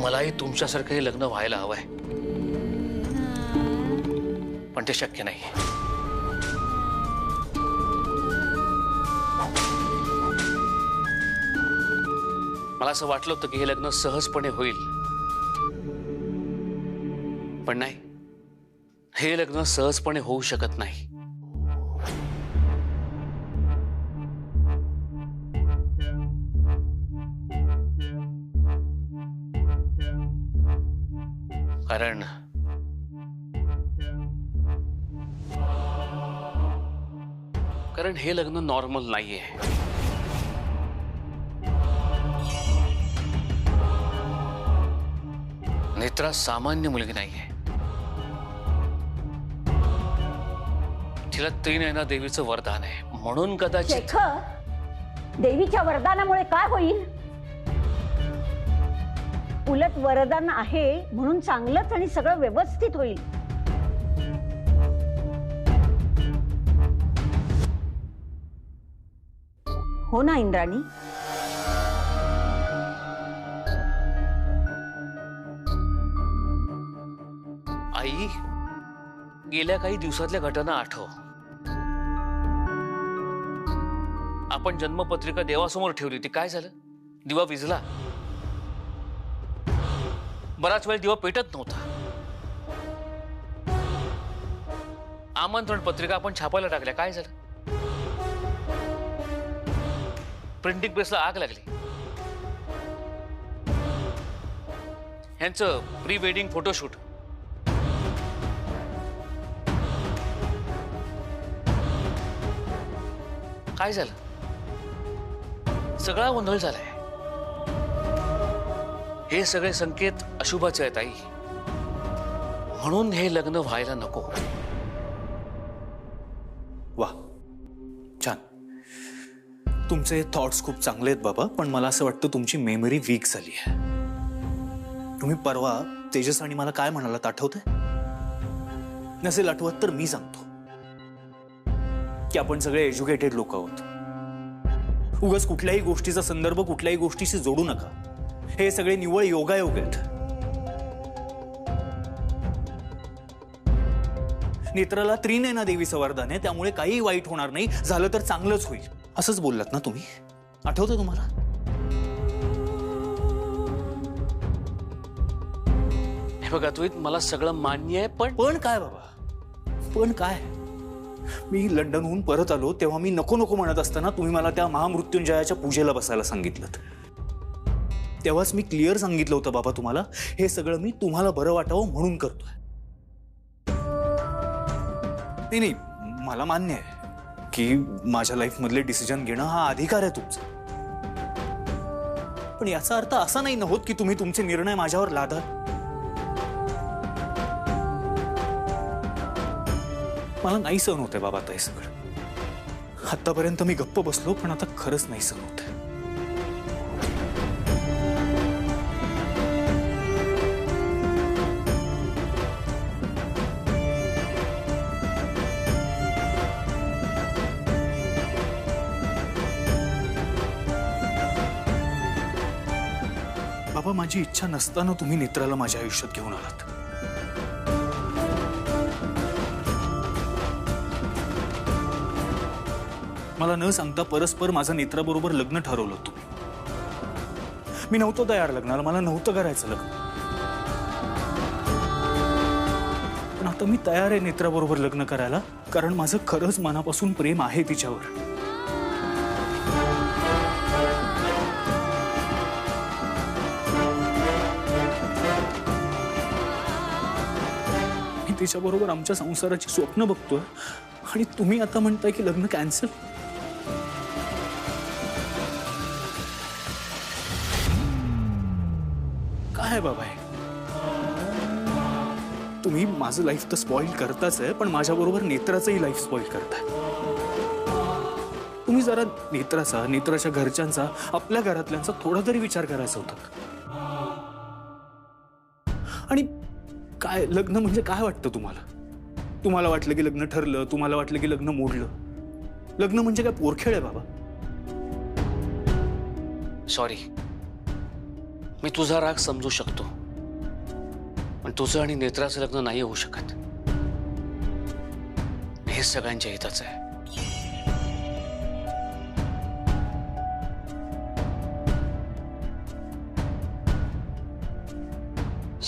मलाही तुमच्यासारखं हे लग्न व्हायला हवंय, पण ते शक्य नाही. मला असं वाटलं होतं की हे लग्न सहजपणे होईल, पण नाही, हे लग्न सहजपणे होऊ शकत नाही. कारण हे लग्न नॉर्मल नाहीये. नेत्रा सामान्य मुलगी नाहीये. तिला त्रिनयना देवीचं वरदान आहे, म्हणून कदाचित. शेखर, देवीच्या वरदानामुळे काय होईल? उलट वरदान आहे म्हणून चांगलंच आणि सगळं व्यवस्थित होईल. हो ना इंद्राणी? आई, गेल्या काही दिवसातल्या घटना आठव. आपण जन्मपत्रिका देवासमोर ठेवली होती, काय झालं? दिवा विझला. बराच वेळ दिवा पेटत नव्हता. आमंत्रण पत्रिका आपण छापायला टाकल्या, काय झालं? प्रिंटिंग प्रेसला आग लागली. यांचं प्री वेडिंग फोटोशूट. काय झालं? सगळा गोंधळ झालाय. हे सगळे संकेत अशुभाचे आहेत आई, म्हणून हे लग्न व्हायला नको. वाह, छान. तुमचे थॉट्स खूप चांगले आहेत बाबा, पण मला असं वाटतं तुमची मेमरी वीक झाली आहे. तुम्ही परवा तेजस आणि मला काय म्हणालात आठवतंय? नसेल आठवत तर मी सांगतो की आपण सगळे एज्युकेटेड लोक आहोत. उगाच कुठल्याही गोष्टीचा संदर्भ कुठल्याही गोष्टीशी जोडू नका. हे सगळे निव्वळ योगायोग आहेत. नेत्राला त्रिनयना देवीचं वरदान आहे, त्यामुळे काही वाईट होणार नाही, झालं तर चांगलंच होईल, असंच बोललात ना तुम्ही? आठवतं तुम्हाला? हे बघा अद्वैत, मला सगळं मान्य आहे, पण काय बाबा, पण काय? मी लंडनहून परत आलो तेव्हा मी नको नको म्हणत असताना तुम्ही मला त्या महामृत्युंजयाच्या पूजेला बसायला सांगितलं. तेव्हाच मी क्लिअर सांगितलं होतं बाबा तुम्हाला, हे सगळं मी तुम्हाला बरं वाटावं म्हणून करतोय. नाही, मला मान्य आहे की माझ्या लाईफ मधले डिसिजन घेणं हा अधिकार आहे तुमचा, पण याचा अर्थ असा नाही ना होत की तुम्ही तुमचे निर्णय माझ्यावर लादा. मला नाही सहन होतंय बाबा आता हे सगळं. आतापर्यंत मी गप्प बसलो, पण आता खरंच नाही सहन होतंय. बाबा, माझी इच्छा नसताना तुम्ही नेत्राला माझ्या आयुष्यात घेऊन आलात. मला न सांगता परस्पर माझं नेत्राबरोबर लग्न ठरवलं तुम्ही. मी नव्हतो तयार लग्नाला, मला नव्हतं करायचं लग्न, पण आता मी तयार आहे नेत्राबरोबर लग्न करायला, कारण माझं खरंच मनापासून प्रेम आहे तिच्यावर. मी तिच्याबरोबर आमच्या संसाराची स्वप्न बघतोय, आणि तुम्ही आता म्हणताय की लग्न कॅन्सल. काय बाबा आहे, तुम्ही माझं लाईफ तर स्पॉइल करताच आहे, पण माझ्याबरोबर नेत्राचंही लाईफ स्पॉइल करताय. तुम्ही जरा नेत्राचा, नेत्राच्या घरच्यांचा, आपल्या घरातल्यांचा थोडा तरी विचार करायचा होता. आणि काय लग्न म्हणजे काय वाटतं तुम्हाला? तुम्हाला वाटलं की लग्न ठरलं, तुम्हाला वाटलं की लग्न मोडलं. लग्न म्हणजे काय पोरखेळ आहे बाबा? सॉरी, मी तुझा राग समजू शकतो, पण तुझं आणि नेत्राचं लग्न नाही होऊ शकत. हे सगळ्यांच्या हिताचं आहे.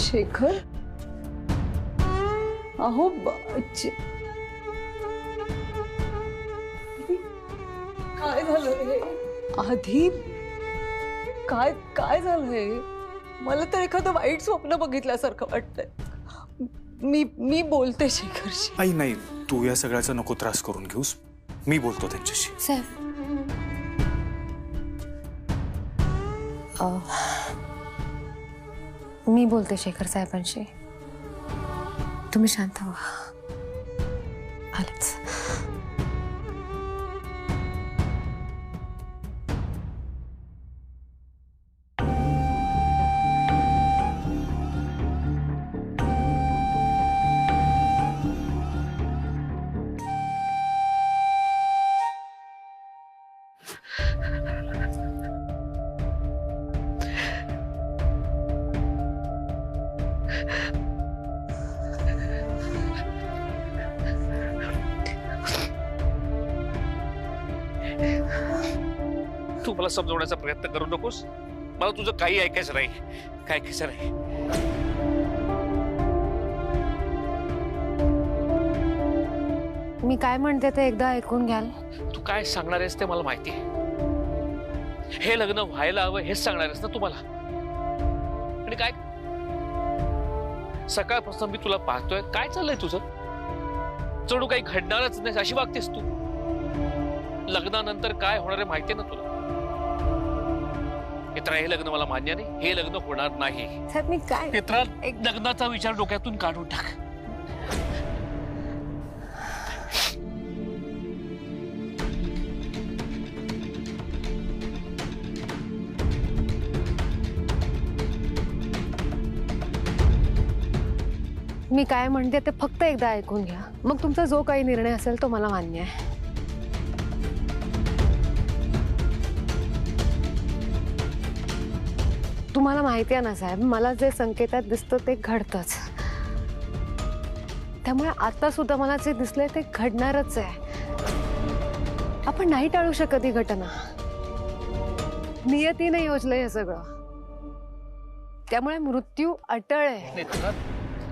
शेखर, अहो काय झालं हे? आधी काय काय झालंय? मला तर एखादं वाईट स्वप्न बघितल्यासारखं वाटतंय. मी बोलते शेखरशी. आई नाही, तू या सगळ्याचा नको त्रास करून घेऊस. मी बोलतो त्यांच्याशी. साहेब, मी बोलते शेखर साहेबांशी. तुम्ही शांत व्हा. आलेच. तू मला समजवण्याचा प्रयत्न करू नकोस. मला तुझं काही ऐकायचं नाही. काय ऐकायचं नाही. मी काय म्हणते ते एकदा ऐकून घ्याल? तू काय सांगणार आहेस ते मला माहिती आहे. हे लग्न व्हायला हवं हेच सांगणार आहेस ना तू मला. आणि काय सकाळपासून मी तुला पाहतोय, काय चाललंय तुझं? जणू काही घडणारच नाही अशी वागतेस तू. लग्नानंतर काय होणार आहे माहितीये ना तुला. नेत्रा, हे लग्न मला मान्य नाही. हे लग्न होणार नाही. साहेब, मी काय नेत्रा, एक लग्नाचा विचार डोक्यातून काढून टाक. मी काय म्हणते ते फक्त एकदा ऐकून घ्या. मग तुमचा जो काही निर्णय असेल तो मला मान्य आहे. तुम्हाला माहिती आहे ना साहेब, मला जे संकेतात दिसतं ते घडतंच. त्यामुळे आता सुद्धा मला जे दिसलंय ते घडणारच आहे. आपण नाही टाळू शकत ही घटना. नियतीने योजलंय हे सगळं. त्यामुळे मृत्यू अटळ आहे. नेत्रा,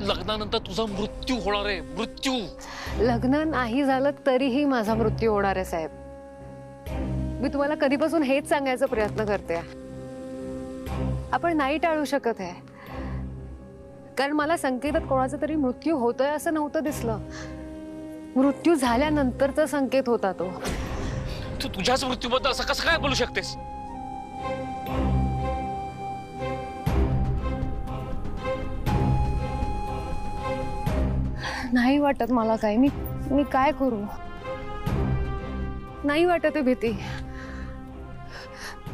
लग्नानंतर तुझा मृत्यू होणार आहे. मृत्यू. लग्न नाही झालं तरीही माझा मृत्यू होणार आहे साहेब. मी तुम्हाला कधीपासून हेच सांगायचा प्रयत्न करते. आपण नाही टाळू शकत आहे. कारण मला संकेतात कोणाचा तरी मृत्यू होतोय असं नव्हतं दिसलं. मृत्यू झाल्यानंतरचा संकेत होता तो. तू तुझ्याच मृत्यूबद्दल असं कसं काय बोलू शकतेस? नाही वाटत मला काय. मी काय करू? नाही वाटत भीती.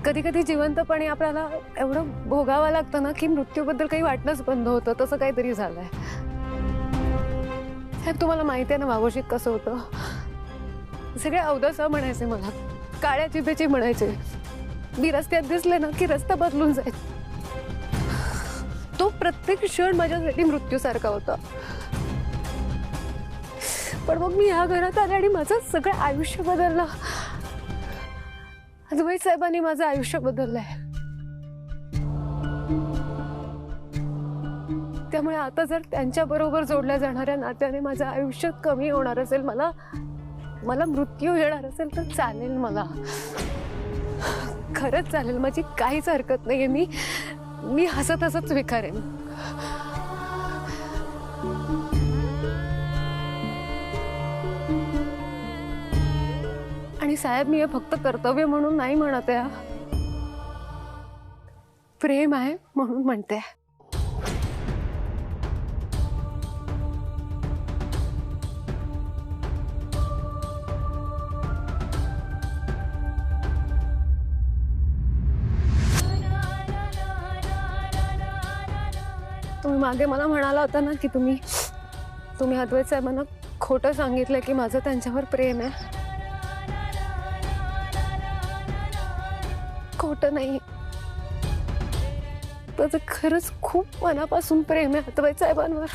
कधी कधी जिवंतपणी आपल्याला एवढं भोगावं लागतं ना की मृत्यूबद्दल काही वाटणंच बंद होतं. तसं काहीतरी झालंय साहेब. तुम्हाला माहिती आहे ना मावशीत कसं होतं. सगळे अवदसा म्हणायचे मला. काळ्या जिभेचे म्हणायचे. मी रस्त्यात दिसले ना की रस्ता बदलून जायचा. तो प्रत्येक क्षण माझ्यासाठी मृत्यूसारखा होता. पण मग मी ह्या घरात आले आणि माझं सगळं आयुष्य बदललं. अद्वैत साहेबांनी माझं आयुष्य बदललंय. त्यामुळे आता जर त्यांच्या बरोबर जोडल्या जाणाऱ्या नात्याने माझं आयुष्य कमी होणार असेल, मला मृत्यू येणार असेल तर चालेल. मला खरंच चालेल. माझी काहीच हरकत नाहीये. मी हसत हसत स्वीकारेन. आणि साहेब, मी हे फक्त कर्तव्य म्हणून नाही म्हणत आहे. प्रेम आहे म्हणून म्हणते. तुम्ही मागे मला म्हणाला होता ना की तुम्ही अद्वैत साहेबांना खोटं सांगितलं की माझं त्यांच्यावर प्रेम आहे. खोटं नाही. माझं खरंच खूप मनापासून प्रेम आहे अद्वैत साहेबांवर.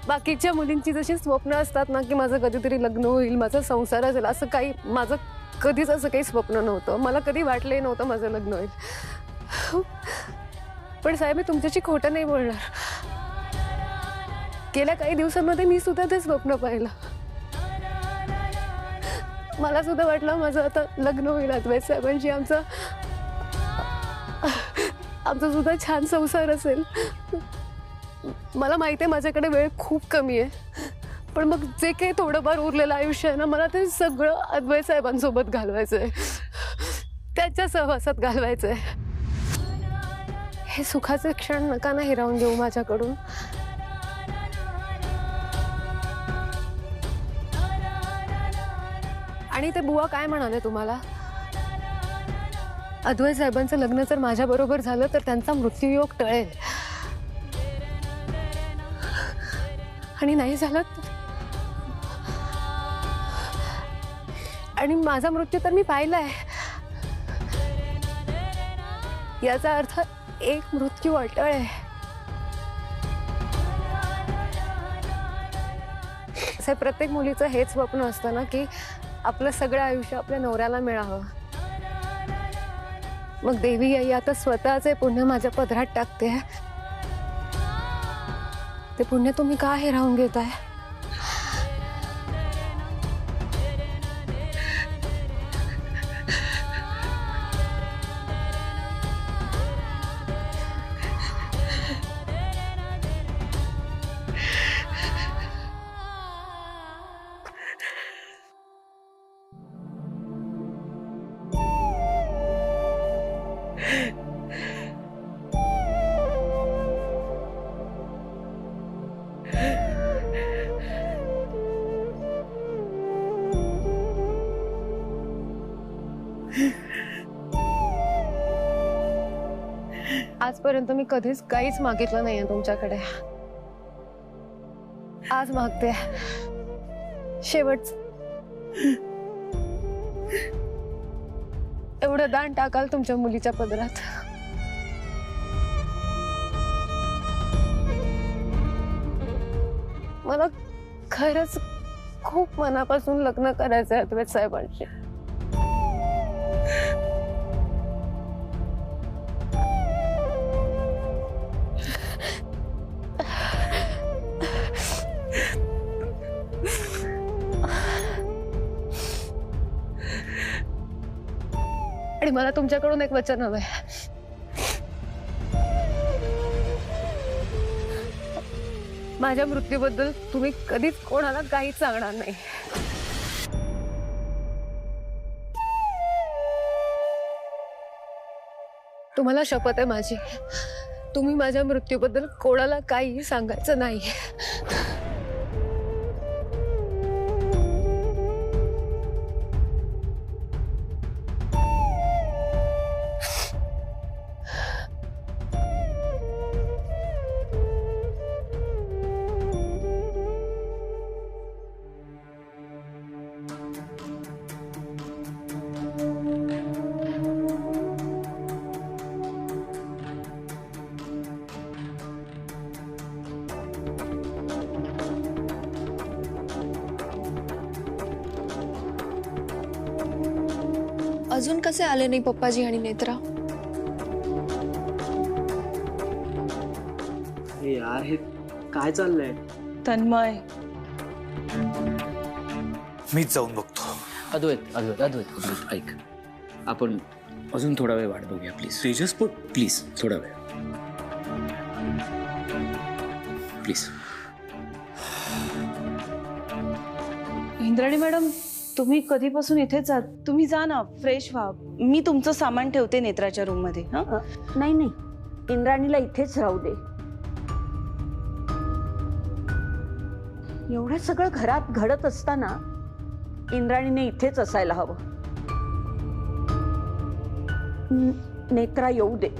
बाकीच्या मुलींची जशी स्वप्न असतात ना की माझं कधीतरी लग्न होईल, माझा संसार असेल, असं काही माझं कधीच असं काही स्वप्न नव्हतं. मला कधी वाटलंही नव्हतं माझं लग्न होईल. पण साहेब, मी तुमच्याशी खोटं नाही बोलणार. गेल्या काही दिवसांमध्ये मी सुद्धा ते स्वप्न पाहिलं. मला सुद्धा वाटलं माझं आता लग्न होईल अद्वैत साहेबांशी, आमचा सुद्धा छान संसार असेल. मला माहिती आहे माझ्याकडे वेळ खूप कमी आहे, पण मग जे काही थोडंफार उरलेलं आयुष्य आहे ना, मला ते सगळं अद्वैत साहेबांसोबत घालवायचं आहे, त्याच्या सहवासात घालवायचं आहे. हे सुखाचे क्षण नका ना हिरावून घेऊ माझ्याकडून. आणि ते बुवा काय म्हणाले तुम्हाला? अद्वैत साहेबांचं लग्न जर माझ्या बरोबर झालं तर त्यांचा मृत्यूयोग टळेल, आणि नाही झालं आणि माझा मृत्यू तर मी पाहिलाय. याचा अर्थ एक मृत्यू अटळ आहे. असे प्रत्येक मुलीचं हेच स्वप्न असतं ना की आपलं सगळं आयुष्य आपल्या नवऱ्याला मिळावं. मग देवी आई आता स्वतःचे पुण्य माझ्या पदरात टाकते. ते पुण्य तुम्ही का हिरावून घेताय? आजपर्यंत मी कधीच काहीच मागितलं नाहीये तुमच्याकडे. आज मागते, शेवटच. एवढं दान टाकाल तुमच्या मुलीच्या पदरात? मला खरंच खूप मनापासून लग्न करायचं आहे अद्वैत साहेबांशी. आणि मला तुमच्याकडून एक वचन हवंय. माझ्या मृत्यूबद्दल तुम्ही कधीच कोणाला काहीच सांगणार नाही. तुम्हाला शपथ आहे माझी, तुम्ही माझ्या मृत्यूबद्दल कोणाला काहीही सांगायचं नाही. अजून कसे आले नाही पप्पाजी आणि नेत्रा? हे यार, हे काय चाललंय? तन्मय, मीच जाऊन बघतो. अद्वैत अद्वैत अद्वैत अद्वैत ऐक, आपण अजून थोडा वेळ वाट बघूया प्लीज. तेजस, पण प्लीज थोडा वेळ प्लीज. इंद्राणी मॅडम, तुम्ही कधीपासून इथेच आहात? तुम्ही जा ना, फ्रेश व्हा. मी तुमचं सामान ठेवते नेत्राच्या रूम मध्ये. नाही नाही, इंद्राणीला इथेच राहू दे. एवढं सगळं घरात घडत असताना इंद्राणीने इथेच असायला हवं. नेत्रा येऊ दे.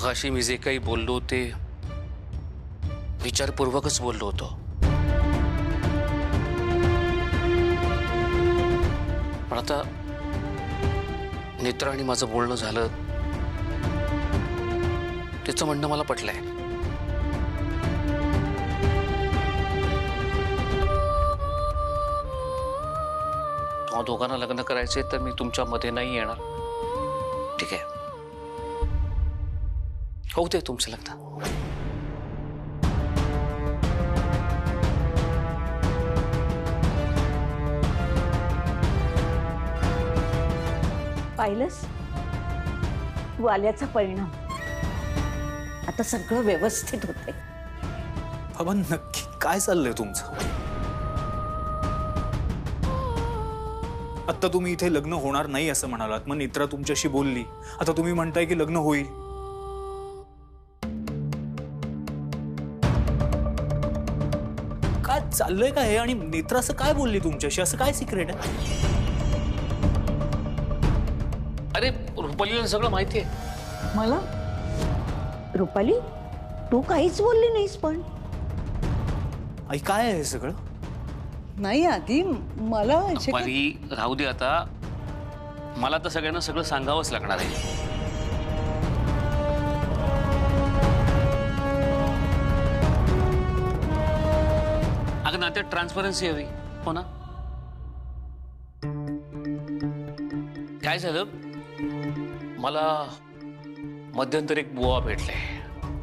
मगाशी मी जे काही बोललो ते विचारपूर्वकच बोललो होतो. पण आता नेत्रा आणि माझं बोलणं झालं, तिचं म्हणणं मला पटलंय. तुम्हा दोघांना लग्न करायचे तर मी तुमच्या मध्ये नाही येणार. ठीक आहे, होऊ दे तुमचं लग्न. पाहिलंस तू आल्याचा परिणाम. आता सगळं व्यवस्थित होतंय. बाबा नक्की काय चाललंय तुमचं? आता तुम्ही इथे लग्न होणार नाही असं म्हणालात, मग नेत्रा तुमच्याशी बोलली, आता तुम्ही म्हणताय की लग्न होईल. काय चाललंय का हे? आणि नेत्रा असं काय बोलली तुमच्याशी? असं काय सिक्रेट आहे? अरे रुपालीला सगळं माहिती आहे. मला रुपाली तू काहीच बोलली नाहीस. पण आई काय आहे हे सगळं? नाही आधी मला रुपाली राहू दे आता. मला तर सगळ्यांना सगळं सांगावंच लागणार आहे. अगं नात्यात ट्रान्सपरन्सी हवी, हो ना? काय झालं, मला मध्यंतरी एक बुवा भेटले.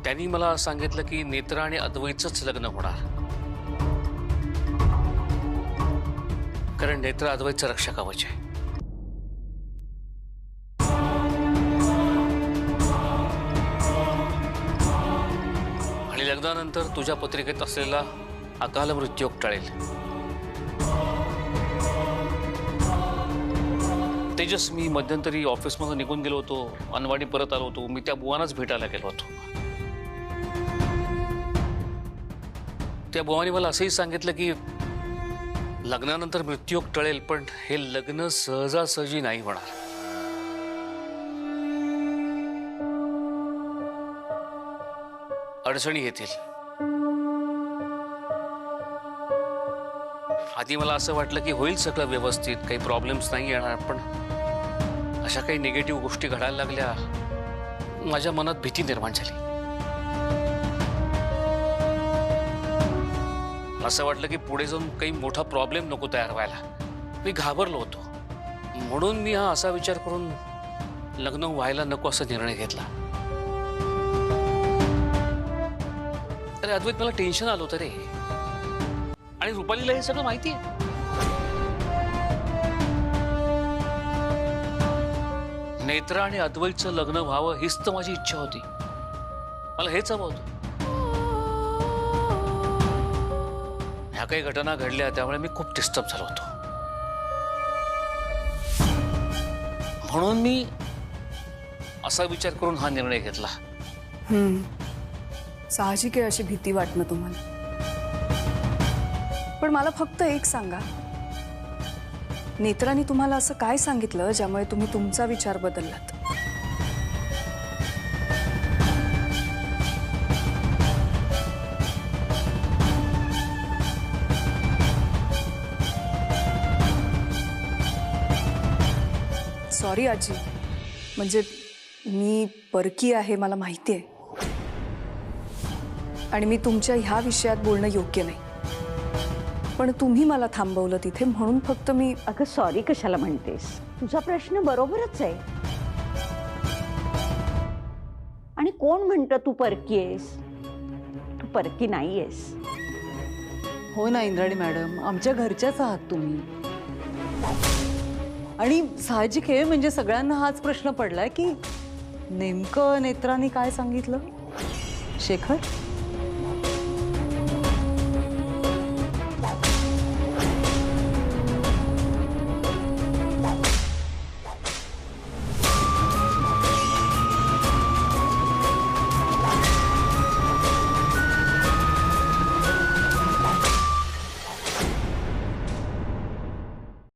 त्यांनी मला सांगितलं की नेत्रा आणि अद्वैतच लग्न होणार, कारण नेत्रा अद्वैतचं रक्षा कवच आहे. आणि लग्नानंतर तुझ्या पत्रिकेत असलेला अकाल मृत्यू टळेल. तेजस, मी मध्यंतरी ऑफिसमधून निघून गेलो होतो, अनवाणी परत आलो होतो. मी त्या बुवानाच भेटायला गेलो होतो. त्या बुवाने मला असंही सांगितलं की लग्नानंतर मृत्यू टळेल, पण हे लग्न सहजासहजी नाही होणार. अडचणी येतील. आधी मला असं वाटलं की होईल सगळं व्यवस्थित, काही प्रॉब्लेम्स नाही येणार. पण अशा काही निगेटिव्ह गोष्टी घडायला लागल्या, माझ्या मनात भीती निर्माण झाली. असं वाटलं की पुढे जाऊन काही मोठा प्रॉब्लेम नको तयार व्हायला. मी घाबरलो होतो. म्हणून मी हा असा विचार करून लग्न व्हायला नको असा निर्णय घेतला. अरे अद्वैत, मला टेन्शन आलं होतं रे. आणि रुपालीला हे सगळं माहिती आहे. नेत्रा आणि अद्वैतचं लग्न व्हावं हीच तर माझी इच्छा होती. मला हेच हवं होतं. ह्या काही घटना घडल्या त्यामुळे मी खूप डिस्टर्ब झालो होतो. म्हणून मी असा विचार करून हा निर्णय घेतला. साहजिक आहे अशी भीती वाटणं तुम्हाला. पण मला फक्त एक सांगा, नेत्रांनी तुम्हाला असं काय सांगितलं ज्यामुळे तुम्ही तुमचा विचार बदललात? सॉरी आजी, म्हणजे मी परकी आहे मला माहिती आहे, आणि मी तुमच्या ह्या विषयात बोलणं योग्य नाही. पण तुम्ही मला थांबवलं तिथे, म्हणून फक्त मी. अगं सॉरी कशाला म्हणतेस? तुझा प्रश्न बरोबरच आहे. आणि कोण म्हणतं तू परकी आहेस? तू परकी नाहीयेस. हो ना इंद्राणी मॅडम, आमच्या घरच्याच आहात तुम्ही. आणि साहजिक आहे, म्हणजे सगळ्यांना हाच प्रश्न पडलाय की नेमकं नेत्रांनी काय सांगितलं. शेखर,